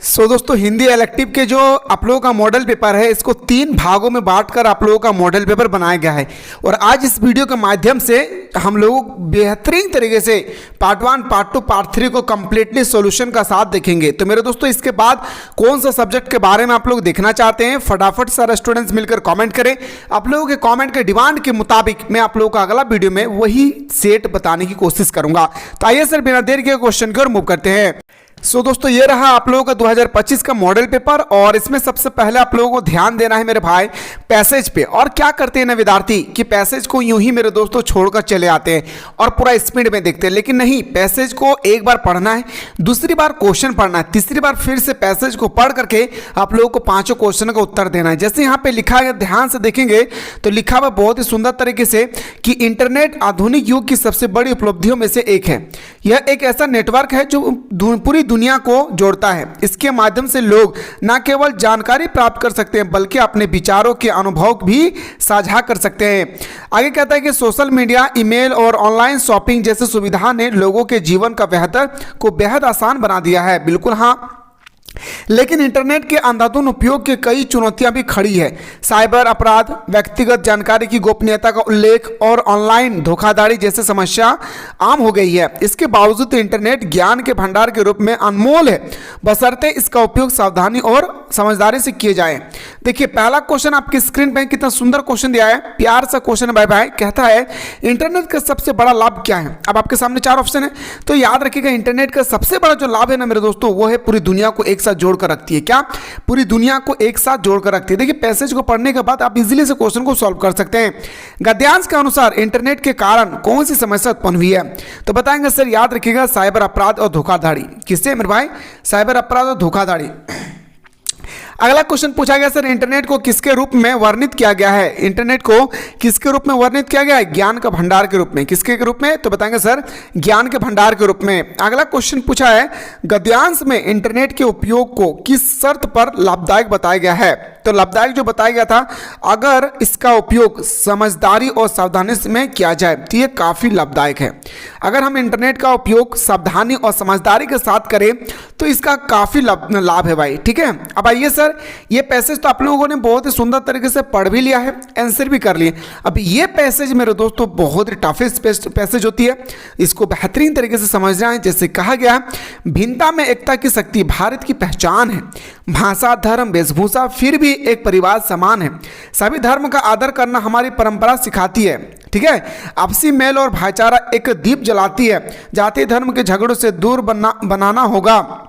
दोस्तों हिंदी इलेक्टिव के जो आप लोगों का मॉडल पेपर है इसको 3 भागों में बांटकर आप लोगों का मॉडल पेपर बनाया गया है। और आज इस वीडियो के माध्यम से हम लोग बेहतरीन तरीके से पार्ट 1, पार्ट 2, पार्ट 3 को कंप्लीटली सॉल्यूशन का साथ देखेंगे। तो मेरे दोस्तों इसके बाद कौन सा सब्जेक्ट के बारे में आप लोग देखना चाहते हैं, फटाफट सारे स्टूडेंट्स मिलकर कॉमेंट करें। आप लोगों के कॉमेंट के डिमांड के मुताबिक मैं आप लोगों का अगला वीडियो में वही सेट बताने की कोशिश करूंगा। तो आइए सर बिना देर के क्वेश्चन की ओर मूव करते हैं। दोस्तों ये रहा आप लोगों का 2025 का मॉडल पेपर और इसमें सबसे पहले आप लोगों को ध्यान देना है मेरे भाई पैसेज पे। और क्या करते हैं ना विद्यार्थी कि पैसेज को यूं ही मेरे दोस्तों छोड़कर चले आते हैं और पूरा स्पीड में देखते हैं, लेकिन नहीं, पैसेज को एक बार पढ़ना है, दूसरी बार क्वेश्चन पढ़ना है, तीसरी बार फिर से पैसेज को पढ़ करके आप लोगों को 5 क्वेश्चन का उत्तर देना है। जैसे यहाँ पे लिखा है, ध्यान से देखेंगे तो लिखा हुआ बहुत ही सुंदर तरीके से कि इंटरनेट आधुनिक युग की सबसे बड़ी उपलब्धियों में से एक है। यह एक ऐसा नेटवर्क है जो पूरी दुनिया को जोड़ता है। इसके माध्यम से लोग न केवल जानकारी प्राप्त कर सकते हैं बल्कि अपने विचारों के अनुभव भी साझा कर सकते हैं। आगे कहता है कि सोशल मीडिया, ईमेल और ऑनलाइन शॉपिंग जैसी सुविधा ने लोगों के जीवन का बेहद आसान बना दिया है। बिल्कुल हाँ, लेकिन इंटरनेट के अंधाधुंध उपयोग के कई चुनौतियां भी खड़ी है। साइबर अपराध, व्यक्तिगत जानकारी की गोपनीयता का उल्लेख और ऑनलाइन धोखाधड़ी जैसे समस्या आम हो गई है। इसके बावजूद इंटरनेट ज्ञान के भंडार के रूप में अनमोल है, बशर्ते इसका उपयोग सावधानी और समझदारी से किए जाए। देखिए पहला क्वेश्चन आपकी स्क्रीन पे कितना सुंदर क्वेश्चन दिया है, प्यार सा क्वेश्चन भाई भाई कहता है इंटरनेट का सबसे बड़ा लाभ क्या है। अब आपके सामने 4 ऑप्शन है, तो याद रखिएगा इंटरनेट का सबसे बड़ा जो लाभ है ना मेरे दोस्तों, वो है पूरी दुनिया को एक साथ जोड़कर रखती है। क्या? पूरी दुनिया को एक साथ जोड़कर रखती है। देखिए पैसेज को पढ़ने के बाद आप इजीली से क्वेश्चन को सॉल्व कर सकते हैं। गद्यांश के अनुसार इंटरनेट के कारण कौन सी समस्या उत्पन्न हुई है, तो बताएंगे सर याद रखिएगा साइबर अपराध और धोखाधड़ी। किससे मेरे भाई? साइबर अपराध और धोखाधड़ी। अगला क्वेश्चन पूछा गया सर इंटरनेट को किसके रूप में वर्णित किया गया है। इंटरनेट को किसके रूप में वर्णित किया गया है? ज्ञान का भंडार के रूप में। किसके रूप में? तो बताएंगे सर ज्ञान के भंडार के रूप में। अगला क्वेश्चन पूछा है गद्यांश में इंटरनेट के उपयोग को किस शर्त पर लाभदायक बताया गया है। तो लाभदायक जो बताया गया था, अगर इसका उपयोग समझदारी और सावधानी में किया जाए तो ये काफी लाभदायक है। अगर हम इंटरनेट का उपयोग सावधानी और समझदारी के साथ करें तो इसका काफी लाभ है भाई। ठीक है, अब आइए सर ये पैसेज तो आप लोगों ने बहुत ही सुंदर तरीके से पढ़ भी लिया है, आंसर भी कर लिए। अब ये पैसेज मेरे दोस्तों बहुत ही टफेस्ट पैसेज होती है, इसको बेहतरीन तरीके से समझना है। जैसे कहा गया भिन्नता में एकता की शक्ति भारत की पहचान है। भाषा, धर्म, वेशभूषा फिर भी एक परिवार समान है। सभी धर्म का आदर करना हमारी परंपरा सिखाती है। ठीक है, आपसी मेल और भाईचारा एक दीप जलाती है। जाति धर्म के झगड़ों से दूर बनाना होगा।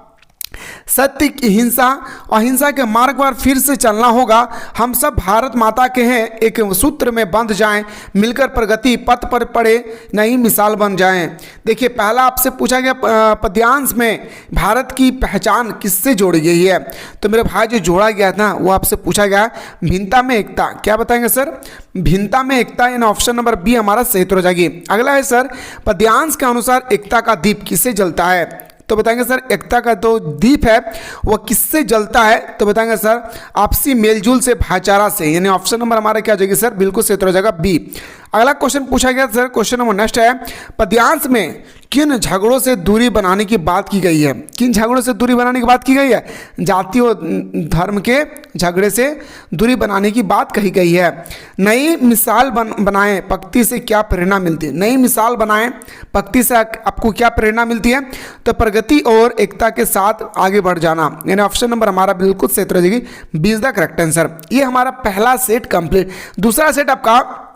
सत्य की हिंसा अहिंसा के मार्ग पर फिर से चलना होगा। हम सब भारत माता के हैं, एक सूत्र में बंध जाएं, मिलकर प्रगति पथ पर पड़े, नई मिसाल बन जाएं। देखिए पहला आपसे पूछा गया पद्यांश में भारत की पहचान किससे जोड़ी गई है, तो मेरे भाई जो जोड़ा गया था वो आपसे पूछा गया भिन्नता में एकता। क्या बताएंगे सर? भिन्नता में एकता, यानी ऑप्शन नंबर बी हमारा सही उत्तर हो जाएगी। अगला है सर पद्यांश के अनुसार एकता का दीप किससे जलता है, तो बताएंगे सर एकता का जो दीप है वो किससे जलता है, तो बताएंगे सर आपसी मेलजोल से, भाईचारा से, यानी ऑप्शन नंबर हमारा क्या हो जाएगी सर? बिल्कुल सही उत्तर हो जाएगा बी। अगला क्वेश्चन पूछा गया सर, क्वेश्चन नंबर नेक्स्ट है पद्यांश में किन झगड़ों से दूरी बनाने की बात की गई है। किन झगड़ों से दूरी बनाने की बात की गई है? जाति और धर्म के झगड़े से दूरी बनाने की बात कही गई है। नई मिसाल बनाएं, पंक्ति से क्या प्रेरणा मिलती है? नई मिसाल बनाएं, पंक्ति से आपको क्या प्रेरणा मिलती है, तो प्रगति और एकता के साथ आगे बढ़ जाना, यानी ऑप्शन नंबर हमारा बिल्कुल सही उत्तर हो जाएगी B is the correct answer. ये हमारा पहला सेट कंप्लीट। दूसरा सेट आपका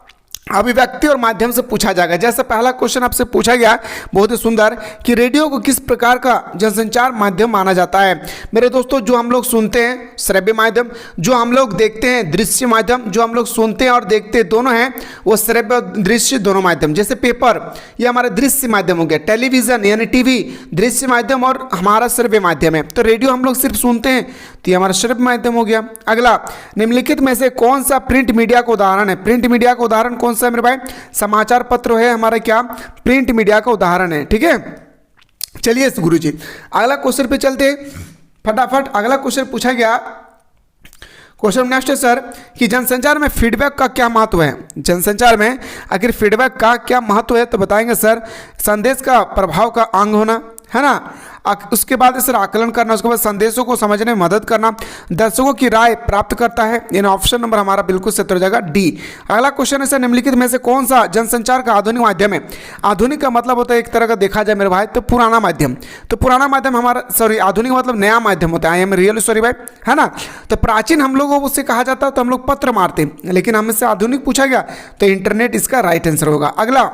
अभिव्यक्ति और माध्यम से पूछा जाएगा। जैसे पहला क्वेश्चन आपसे पूछा गया बहुत ही सुंदर कि रेडियो को किस प्रकार का जनसंचार माध्यम माना जाता है। मेरे दोस्तों जो हम लोग सुनते हैं श्रव्य माध्यम, जो हम लोग देखते हैं दृश्य माध्यम, जो हम लोग सुनते हैं और देखते हैं दोनों हैं वो श्रव्य और दृश्य दोनों माध्यम। जैसे पेपर ये हमारा दृश्य माध्यम हो गया, टेलीविजन यानी टीवी दृश्य माध्यम और हमारा श्रव्य माध्यम है। तो रेडियो हम लोग सिर्फ सुनते हैं तो ये हमारा श्रव्य माध्यम हो गया। अगला निम्नलिखित में से कौन सा प्रिंट मीडिया का उदाहरण है। प्रिंट मीडिया का उदाहरण कौन सा है मेरे भाई? समाचार पत्र है हमारा क्या? प्रिंट मीडिया का उदाहरण है। ठीक है, चलिए गुरुजी अगला क्वेश्चन पे चलते फटाफट। अगला क्वेश्चन पूछा गया, क्वेश्चन नेक्स्ट है सर कि जनसंचार में फीडबैक का क्या महत्व है। जनसंचार में आखिर फीडबैक का क्या महत्व है, तो बताएंगे सर संदेश का प्रभाव का अंग होना, है ना। उसके बाद सर आकलन करना, उसके बाद संदेशों को समझने में मदद करना, दर्शकों की राय प्राप्त करता है। यानी ऑप्शन नंबर हमारा बिल्कुल सही हो जाएगा डी। अगला क्वेश्चन है सर, निम्नलिखित में से कौन सा जनसंचार का आधुनिक माध्यम है? आधुनिक का मतलब होता है एक तरह का देखा जाए मेरे भाई तो पुराना माध्यम। तो पुराना माध्यम हमारा, सॉरी आधुनिक मतलब नया माध्यम होता है। आई एम रियल सॉरी भाई, है ना। तो प्राचीन हम लोगों को उससे कहा जाता है तो हम लोग पत्र मारते, लेकिन हमसे आधुनिक पूछा गया तो इंटरनेट इसका राइट आंसर होगा। अगला,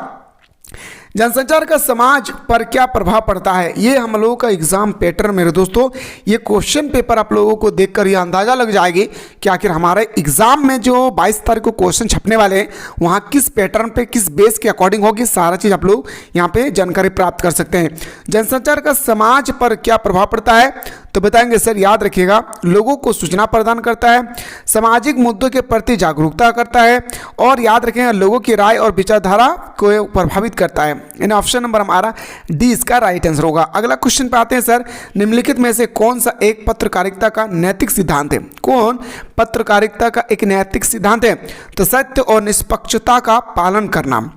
जनसंचार का समाज पर क्या प्रभाव पड़ता है? ये हम लोगों का एग्जाम पैटर्न मेरे दोस्तों, ये क्वेश्चन पेपर आप लोगों को देखकर ये अंदाजा लग जाएगी कि आखिर हमारे एग्जाम में जो 22 तारीख को क्वेश्चन छपने वाले हैं वहाँ किस पैटर्न पे किस बेस के अकॉर्डिंग होगी, सारा चीज़ आप लोग यहाँ पे जानकारी प्राप्त कर सकते हैं। जनसंचार का समाज पर क्या प्रभाव पड़ता है? तो बताएंगे सर, याद रखिएगा, लोगों को सूचना प्रदान करता है, सामाजिक मुद्दों के प्रति जागरूकता करता है, और याद रखिएगा लोगों की राय और विचारधारा को प्रभावित करता है। यानी ऑप्शन नंबर हमारा डी इसका राइट आंसर होगा। अगला क्वेश्चन पे आते हैं सर, निम्नलिखित में से कौन सा एक पत्रकारिता का नैतिक सिद्धांत है? कौन पत्रकारिता का एक नैतिक सिद्धांत है? तो सत्य और निष्पक्षता का पालन करना।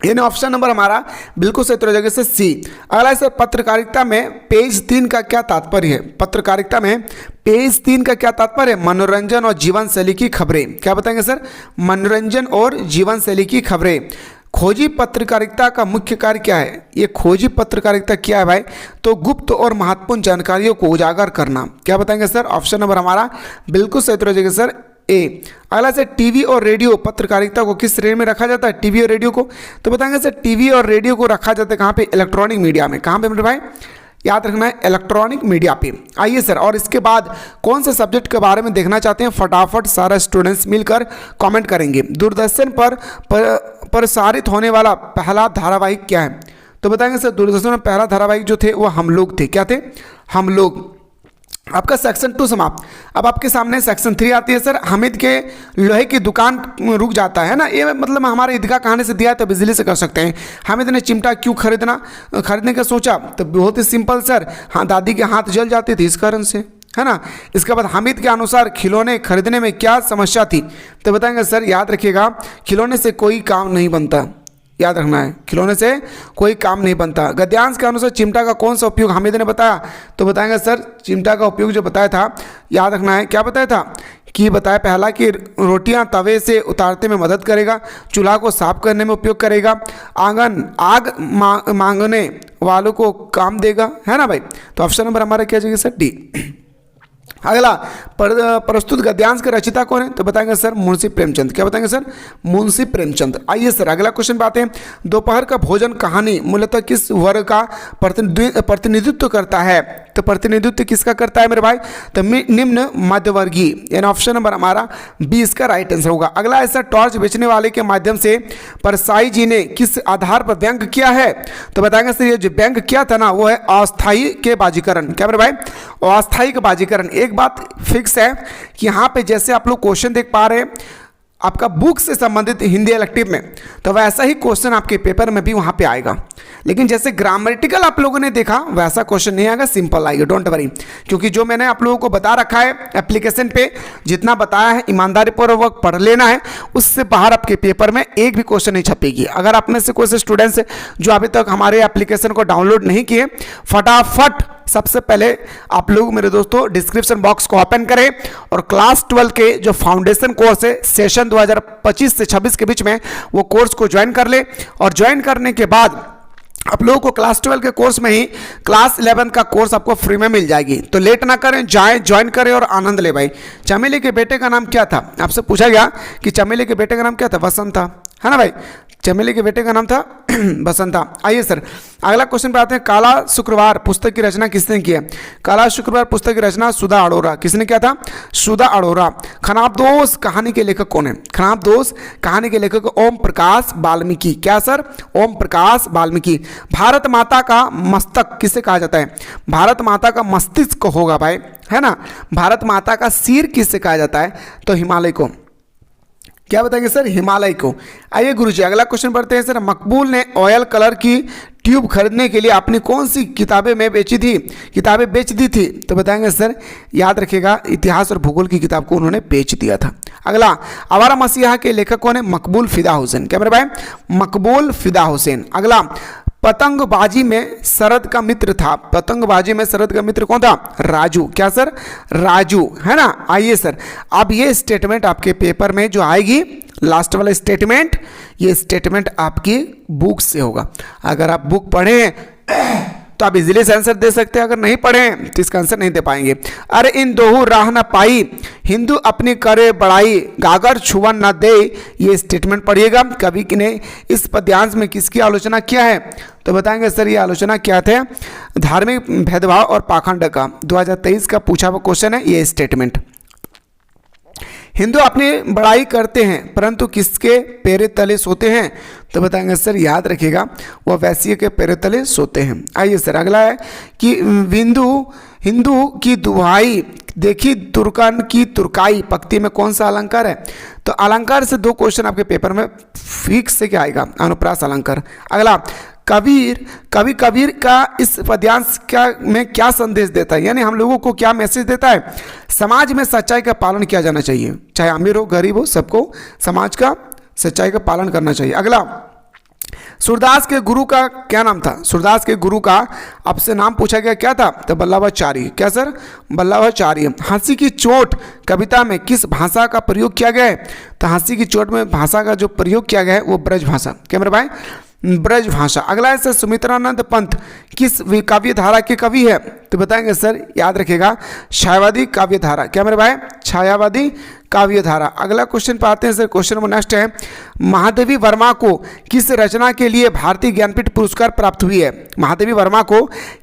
यानी ऑप्शन नंबर हमारा बिल्कुल सही हो जाएगा सर सी। अगला है सर, पत्रकारिता में पेज 3 का क्या तात्पर्य है? पत्रकारिता में पेज 3 का क्या तात्पर्य है? मनोरंजन और जीवन शैली की खबरें। क्या बताएंगे सर? मनोरंजन और जीवन शैली की खबरें। खोजी पत्रकारिता का मुख्य कार्य क्या है? ये खोजी पत्रकारिता क्या है भाई? तो गुप्त और महत्वपूर्ण जानकारियों को उजागर करना। क्या बताएंगे सर? ऑप्शन नंबर हमारा बिल्कुल सही हो जाएगा सर ए। अगला से टीवी और रेडियो पत्रकारिता को किस श्रेणी में रखा जाता है? टीवी और रेडियो को, तो बताएंगे सर टीवी और रेडियो को रखा जाता है कहाँ पे? इलेक्ट्रॉनिक मीडिया में। कहाँ पे मेरे भाई? याद रखना है, इलेक्ट्रॉनिक मीडिया पे। आइए सर, और इसके बाद कौन से सब्जेक्ट के बारे में देखना चाहते हैं? फटाफट सारा स्टूडेंट्स मिलकर कमेंट करेंगे। दूरदर्शन पर प्रसारित होने वाला पहला धारावाहिक क्या है? तो बताएंगे सर, दूरदर्शन में पहला धारावाहिक जो थे वो हम लोग थे। क्या थे? हम लोग। आपका सेक्शन 2 समाप्त। अब आपके सामने सेक्शन 3 आती है सर, हामिद के लोहे की दुकान रुक जाता है ना। ये मतलब हमारे ईदगाह कहानी से दिया है तो बिजली से कर सकते हैं। हामिद ने चिमटा क्यों खरीदने का सोचा? तो बहुत ही सिंपल सर, हाँ दादी के हाथ जल जाते थे इस कारण से, है ना। इसके बाद हामिद के अनुसार खिलौने खरीदने में क्या समस्या थी? तो बताएंगे सर, याद रखिएगा, खिलौने से कोई काम नहीं बनता। याद रखना है, खिलौने से कोई काम नहीं बनता। गद्यांश के अनुसार चिमटा का कौन सा उपयोग हामिद ने बताया? तो बताएंगे सर, चिमटा का उपयोग जो बताया था, याद रखना है, क्या बताया था कि बताया पहला कि रोटियां तवे से उतारते में मदद करेगा, चूल्हा को साफ करने में उपयोग करेगा, आग मांगने वालों को काम देगा, है ना भाई। तो ऑप्शन नंबर हमारा क्या जाएगा सर? डी। अगला, प्रस्तुत गद्यांश के रचिता कौन है? तो बताएंगे सर मुंशी प्रेमचंद। क्या बताएंगे सर? मुंशी प्रेमचंद। आइए सर अगला क्वेश्चन पे आते हैं। दोपहर का भोजन कहानी मूलतः किस वर्ग का प्रतिनिधित्व करता है? तो प्रतिनिधित्व किसका करता है मेरे भाई? तो निम्न मध्यवर्गीय। यानी ऑप्शन नंबर हमारा 20 का राइट आंसर होगा। अगला ऐसा, टॉर्च बेचने वाले के माध्यम से परसाई जी ने किस आधार पर व्यंग किया है? तो बताएंगे सर, ये जो व्यंग किया था ना वो है अस्थायी के बाजीकरण। क्या मेरे भाई? अस्थायी के बाजीकरण। एक बात फिक्स है कि यहाँ पे जैसे आप लोग क्वेश्चन देख पा रहे हैं आपका बुक से संबंधित हिंदी इलेक्टिव में, तो वैसा ही क्वेश्चन आपके पेपर में भी वहाँ पे आएगा। लेकिन जैसे ग्रामेटिकल आप लोगों ने देखा वैसा क्वेश्चन नहीं आएगा, सिंपल आएगा, डोंट वरी। क्योंकि जो मैंने आप लोगों को बता रखा है एप्लीकेशन पे, जितना बताया है ईमानदारी पूर्वक पढ़ लेना है, उससे बाहर आपके पेपर में एक भी क्वेश्चन नहीं छपेगी। अगर आप में से कोई स्टूडेंट्स जो अभी तक हमारे एप्लीकेशन को डाउनलोड नहीं किए, फटाफट सबसे पहले आप लोग मेरे दोस्तों डिस्क्रिप्शन बॉक्स को ओपन करें और क्लास 12 के जो फाउंडेशन कोर्स है सेशन 2025 से 26 के बीच में, वो कोर्स को ज्वाइन कर ले। और ज्वाइन करने के बाद आप लोगों को क्लास 12 के कोर्स में ही क्लास 11 का कोर्स आपको फ्री में मिल जाएगी। तो लेट ना करें, जाएं, ज्वाइन करें और आनंद ले भाई। चमेली के बेटे का नाम क्या था? आपसे पूछा गया कि चमेली के बेटे का नाम क्या था? वसंत था, है ना भाई। चमेली के बेटे का नाम था बसंत था। आइए सर अगला क्वेश्चन पे आते हैं। काला शुक्रवार पुस्तक की रचना किसने की है? काला शुक्रवार पुस्तक की रचना सुधा अरोरा। किसने किया था? सुधा अरोरा। खनाबदोश कहानी के लेखक कौन है? खनाबदोश कहानी के लेखक ओम प्रकाश वाल्मीकि। क्या सर? ओम प्रकाश वाल्मीकि। भारत माता का मस्तक किसे कहा जाता है? भारत माता का मस्तिष्क होगा भाई, है ना। भारत माता का सिर किससे कहा जाता है? तो हिमालय को। क्या बताएंगे सर? हिमालय को। आइए गुरुजी अगला क्वेश्चन पढ़ते हैं सर। मकबूल ने ऑयल कलर की ट्यूब खरीदने के लिए अपनी कौन सी किताबें बेच दी थी? तो बताएंगे सर, याद रखिएगा, इतिहास और भूगोल की किताब को उन्होंने बेच दिया था। अगला, आवारा मसीहा के लेखक कौन है? मकबूल फिदा हुसैन। क्या मेरे भाई? मकबूल फिदा हुसैन। अगला, पतंगबाजी में शरद का मित्र था। पतंगबाजी में शरद का मित्र कौन था? राजू। क्या सर? राजू, है ना। आइए सर, अब ये स्टेटमेंट आपके पेपर में जो आएगी, लास्ट वाला स्टेटमेंट, ये स्टेटमेंट आपकी बुक से होगा। अगर आप बुक पढ़े तो आप इजीली से आंसर दे सकते हैं, अगर नहीं पढ़े तो इसका आंसर नहीं दे पाएंगे। अरे इन दोहू राह न पाई, हिंदू अपनी करे बड़ाई, गागर छुअन न दे, ये स्टेटमेंट पढ़िएगा। कवि ने इस पद्यांश में किसकी आलोचना किया है? तो बताएंगे सर ये आलोचना क्या थे? धार्मिक भेदभाव और पाखंड का। 2023 का पूछा हुआ क्वेश्चन है ये स्टेटमेंट। हिंदू अपनी बड़ाई करते हैं परंतु किसके पैरे तले सोते हैं? तो बताएंगे सर याद रखिएगा, वह वैश्य के पैरे तले सोते हैं। आइए सर अगला है कि हिंदू की दुहाई देखी तुर्कन की तुर्काई, पंक्ति में कौन सा अलंकार है? तो अलंकार से 2 क्वेश्चन आपके पेपर में फिक्स से क्या आएगा? अनुप्रास अलंकार। अगला, कवि कबीर का इस पद्यांश में क्या संदेश देता है, यानी हम लोगों को क्या मैसेज देता है? समाज में सच्चाई का पालन किया जाना चाहिए, चाहे अमीर हो गरीब हो, सबको समाज का सच्चाई का पालन करना चाहिए। अगला, सूरदास के गुरु का क्या नाम था? सूरदास के गुरु का आपसे नाम पूछा गया, क्या था? तो वल्लभाचार्य। क्या सर? वल्लभाचार्य। हंसी की चोट कविता में किस भाषा का प्रयोग किया गया है? तो हंसी की चोट में भाषा का जो प्रयोग किया गया है वो ब्रज भाषा। क्या मेरे भाई? ब्रज भाषा। अगला है सर, सुमित्रानंद पंत किस काव्य धारा के कवि है? तो बताएंगे सर याद रखिएगा, छायावादी काव्य धारा। क्या मेरे भाई? छायावादी काव्य धारा। अगला क्वेश्चन पे आते हैं सर, क्वेश्चन नंबर नेक्स्ट है, महादेवी वर्मा को किस रचना के लिए भारतीय ज्ञानपीठ पुरस्कार प्राप्त हुई है? महादेवी वर्मा को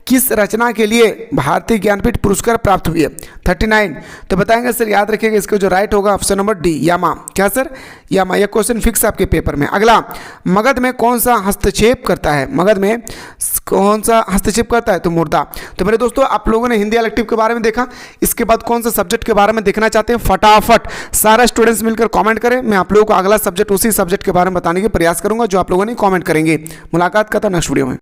किस रचना के लिए भारतीय ज्ञानपीठ पुरस्कार प्राप्त हुई है? 39। तो बताएंगे सर याद रखिएगा, इसका जो राइट होगा ऑप्शन नंबर डी, यामा। क्या सर? यामा। यह क्वेश्चन फिक्स आपके पेपर में। अगला, मगध में कौन सा हस्तक्षेप करता है? मगध में कौन सा हस्तक्षेप करता है? तो मुर्दा। तो मेरे दोस्तों आप लोगों ने हिंदी इलेक्टिव के बारे में देखा, इसके बाद कौन सा सब्जेक्ट के बारे में देखना चाहते हैं? फटाफट सारा स्टूडेंट्स मिलकर कमेंट करें, मैं आप लोगों को अगला सब्जेक्ट उसी सब्जेक्ट के बारे में बताने के प्रयास करूंगा जो आप लोगों ने कमेंट करेंगे। मुलाकात करता हूं नेक्स्ट वीडियो में।